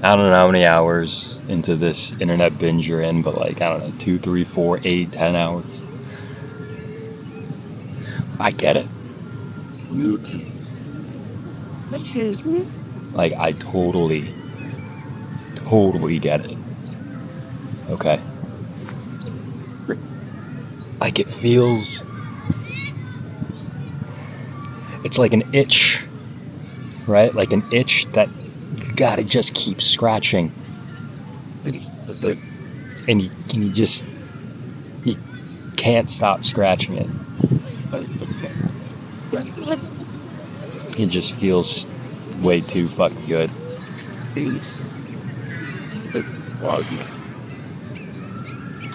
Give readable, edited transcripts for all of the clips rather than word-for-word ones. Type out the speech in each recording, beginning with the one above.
I don't know how many hours into this internet binge you're in, but like, I don't know, 2, 3, 4, 8, 10 hours. I get it. Like, I totally get it. Okay. Like, it feels... It's like an itch, right? Like an itch that you gotta just keep scratching. And you just... You can't stop scratching it. It just feels way too fucking good.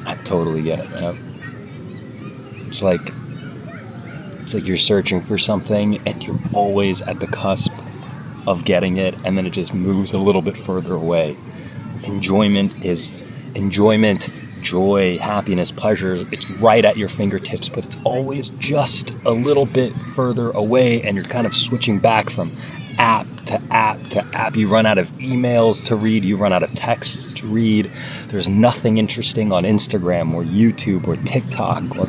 I totally get it, man. It's like you're searching for something and you're always at the cusp of getting it, and then it just moves a little bit further away. Enjoyment, joy, happiness, pleasure, it's right at your fingertips, but it's always just a little bit further away, and you're kind of switching back from app to app to app. You run out of emails to read, you run out of texts to read. There's nothing interesting on Instagram or YouTube or TikTok or,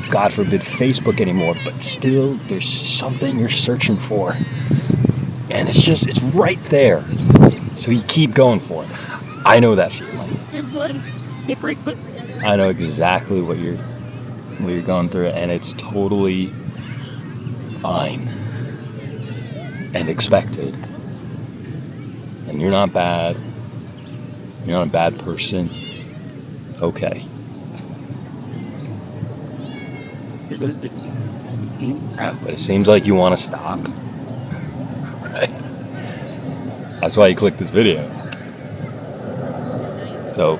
God forbid, Facebook anymore, but still there's something you're searching for. And it's right there. So you keep going for it. I know that feeling. I know exactly what you're going through, and it's totally fine and expected. And you're not bad. You're not a bad person. Okay. But it seems like you want to stop. Right? That's why you clicked this video. So,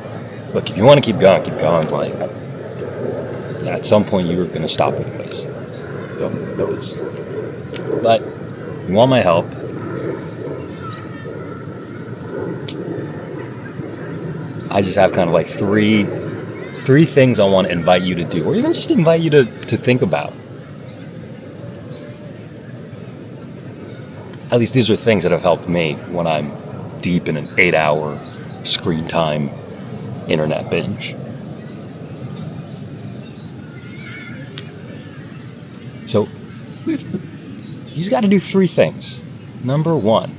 look, if you want to keep going, like, at some point you were going to stop anyways. But, you want my help? I just have kind of like three things I want to invite you to do, or even just invite you to think about. At least these are things that have helped me when I'm deep in an 8-hour screen time internet binge. So, you just got to do 3 things. Number 1,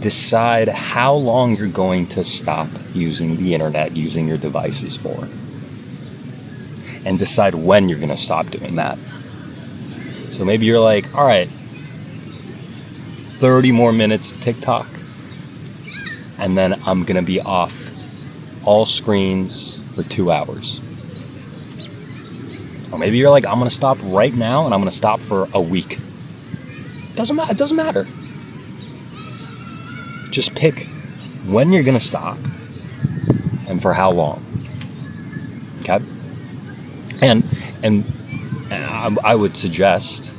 decide how long you're going to stop using the internet, using your devices for. And decide when you're going to stop doing that. So maybe you're like, all right, 30 more minutes of TikTok, and then I'm going to be off all screens for 2 hours. Or maybe you're like, I'm going to stop right now, and I'm going to stop for a week. It doesn't matter. Just pick when you're going to stop and for how long. Okay? And I would suggest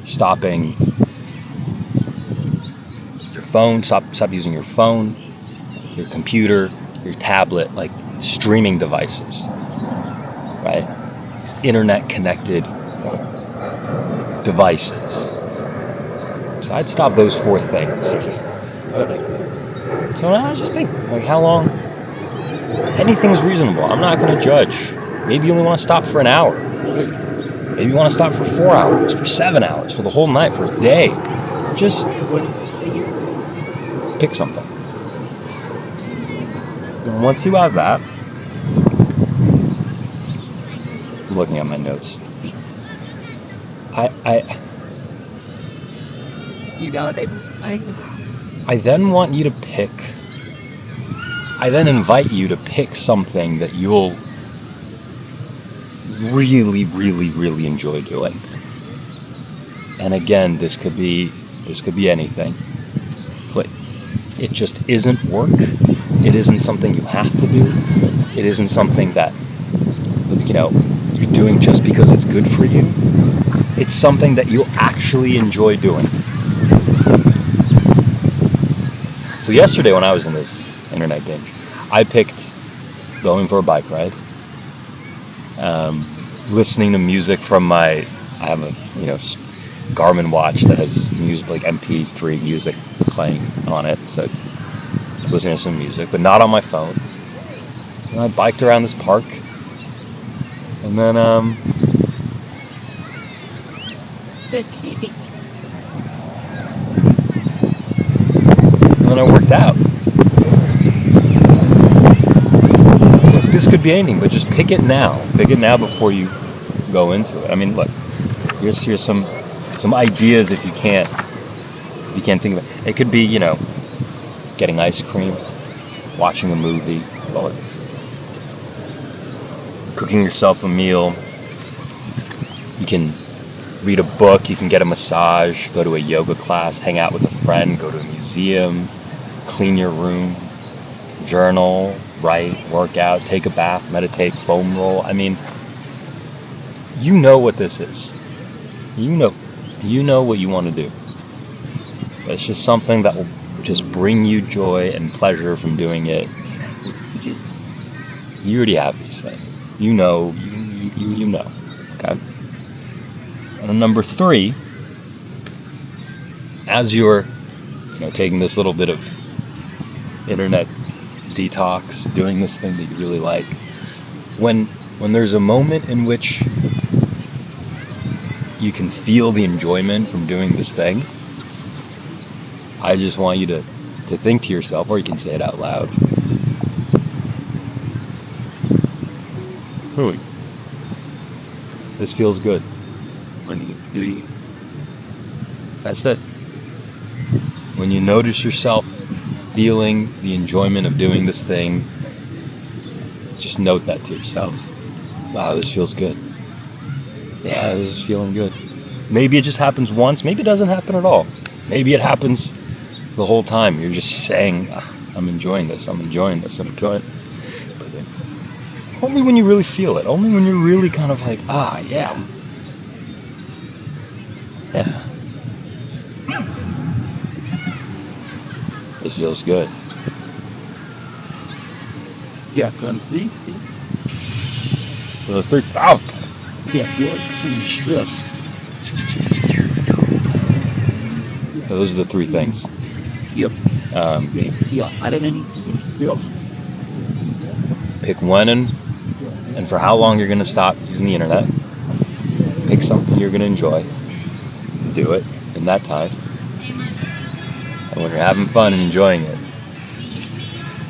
stopping your phone, stop using your phone, your computer, your tablet, like streaming devices, right? These internet-connected devices. So I'd stop those 4 things. So I just think, like, how long? Anything's reasonable. I'm not going to judge. Maybe you only want to stop for an hour. Maybe you want to stop for 4 hours, for 7 hours, for the whole night, for a day. Just pick something. And once you have that, I'm looking at my notes. I then want you to pick. I then invite you to pick something that you'll really, really, really enjoy doing. And again, this could be anything. But it just isn't work. It isn't something you have to do. It isn't something that, you're doing just because it's good for you. It's something that you actually enjoy doing. So yesterday when I was in this internet binge, I picked going for a bike ride, listening to music from I have a Garmin watch that has music, like MP3 music playing on it. So I was listening to some music, but not on my phone. And I biked around this park, and then I worked out. So this could be anything, but just pick it now. Pick it now before you go into it. I mean, look, here's some ideas if you can't think of it. It could be, getting ice cream, watching a movie, cooking yourself a meal. You can read a book, you can get a massage, go to a yoga class, hang out with a friend, go to a museum, clean your room, journal, write, work out, take a bath, meditate, foam roll. I mean, you know what this is. You know what you want to do. It's just something that will just bring you joy and pleasure from doing it. You already have these things. You know. Okay? And number 3, as you're taking this little bit of internet detox, doing this thing that you really like, when there's a moment in which you can feel the enjoyment from doing this thing, I just want you to think to yourself, or you can say it out loud. This feels good. That's it. When you notice yourself feeling the enjoyment of doing this thing, just note that to yourself. Wow, this feels good. Yeah, this is feeling good. Maybe it just happens once. Maybe it doesn't happen at all. Maybe it happens the whole time. You're just saying, I'm enjoying this, I'm enjoying this, I'm enjoying this. But only when you really feel it. Only when you're really kind of like, yeah. Yeah. This feels good. Yeah, So those 3. Oh! yes. Those are the 3 things. Yep. I didn't. Yes. Pick when and for how long you're going to stop using the internet. Pick something you're going to enjoy. Do it in that time. And when you're having fun and enjoying it,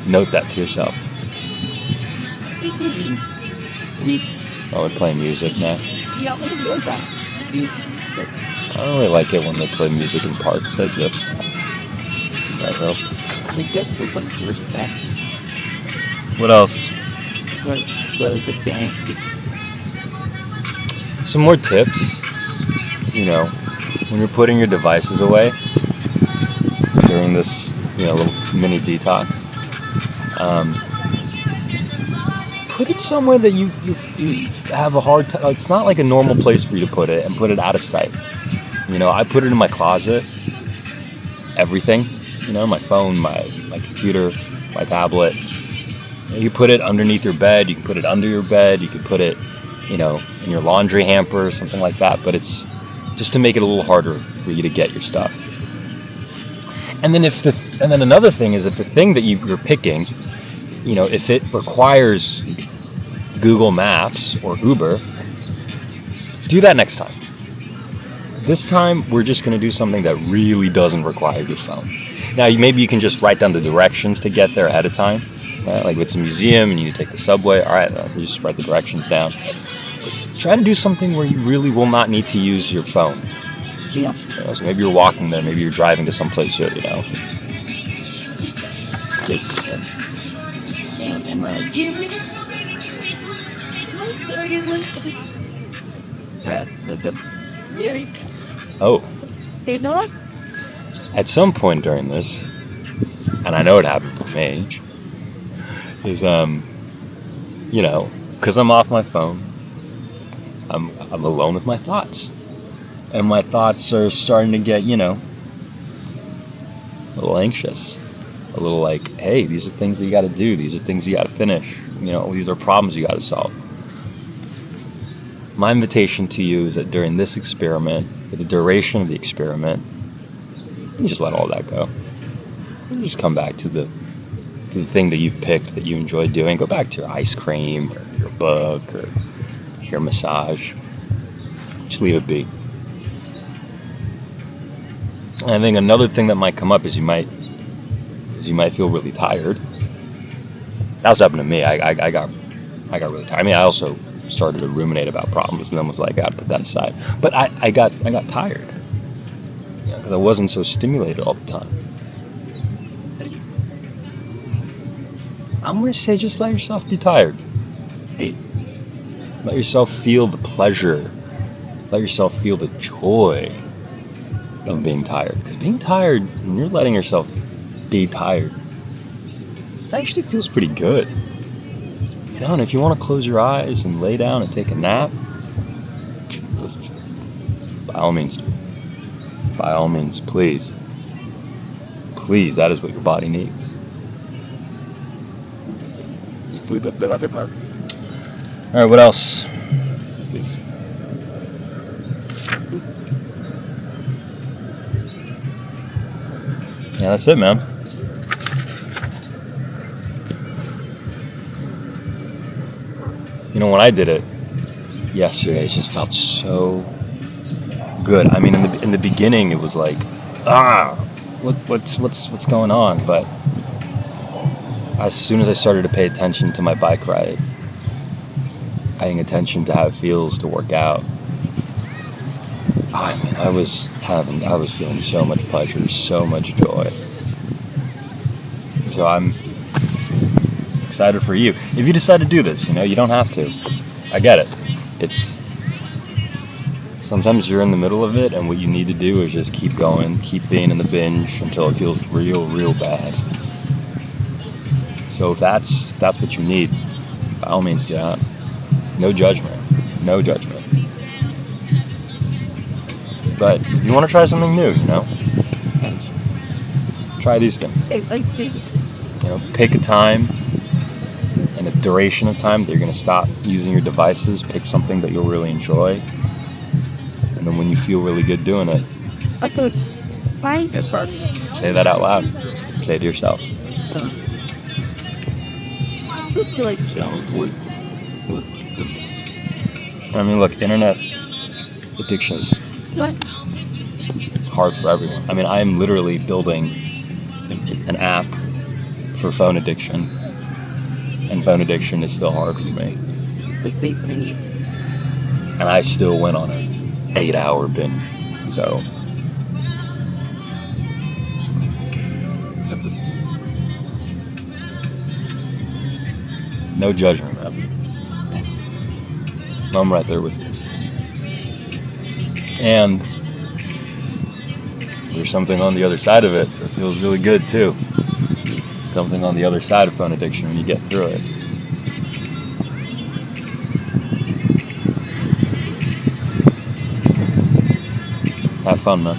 note that to yourself. We're playing music now. Yeah, I like that. I don't really like it when they play music in parks. I just... Right, well. What else? Some more tips. When you're putting your devices away during this, little mini detox, put it somewhere that you have a hard time. It's not like a normal place for you to put it, and put it out of sight. I put it in my closet. Everything. My phone, my computer, my tablet. You put it underneath your bed. You can put it under your bed. You can put it, in your laundry hamper or something like that. But it's just to make it a little harder for you to get your stuff. And then another thing is, if the thing that you're picking, if it requires Google Maps or Uber, do that next time. This time, we're just going to do something that really doesn't require your phone. Now, maybe you can just write down the directions to get there ahead of time. Like if it's a museum and you need to take the subway, all right, you just write the directions down. But try to do something where you really will not need to use your phone. Yeah. So maybe you're walking there, maybe you're driving to someplace, Oh. At some point during this, and I know it happened for me, is because I'm off my phone, I'm alone with my thoughts, and my thoughts are starting to get a little anxious, a little like, hey, these are things that you got to do, these are things you got to finish, these are problems you got to solve. My invitation to you is that during this experiment, for the duration of the experiment, you just let all that go. You just come back to the thing that you've picked that you enjoy doing. Go back to your ice cream or your book or your massage. Just leave it be. And I think another thing that might come up is you might feel really tired. That's happened to me. I got really tired. I mean, I also started to ruminate about problems and then was like, I gotta put that aside. But I got tired, because I wasn't so stimulated all the time. I'm gonna say just let yourself be tired. Let yourself feel the pleasure. Let yourself feel the joy of being tired. Because being tired, when you're letting yourself be tired, that actually feels pretty good. And if you want to close your eyes and lay down and take a nap, by all means, please. Please, that is what your body needs. All right, what else? Yeah, that's it, man. When I did it yesterday, it just felt so good. I mean, in the beginning, it was like, what's going on? But as soon as I started to pay attention to my bike ride, paying attention to how it feels to work out, I mean, I was feeling so much pleasure, so much joy. So I'm excited for you. If you decide to do this, you don't have to. I get it. It's sometimes you're in the middle of it, and what you need to do is just keep going, keep being in the binge until it feels real bad. So if that's what you need, by all means, get on. No judgment. But if you want to try something new, try these things. Pick a time and a duration of time that you're going to stop using your devices. Pick something that you'll really enjoy. And then when you feel really good doing it, say that out loud. Say it to yourself. I mean, look, internet addiction is hard for everyone. I mean, I'm literally building an app for phone addiction, and phone addiction is still hard for me. And I still went on an 8-hour binge. So no judgment, man. I'm right there with you. And there's something on the other side of it that feels really good too. Something on the other side of phone addiction when you get through it. Have fun, man.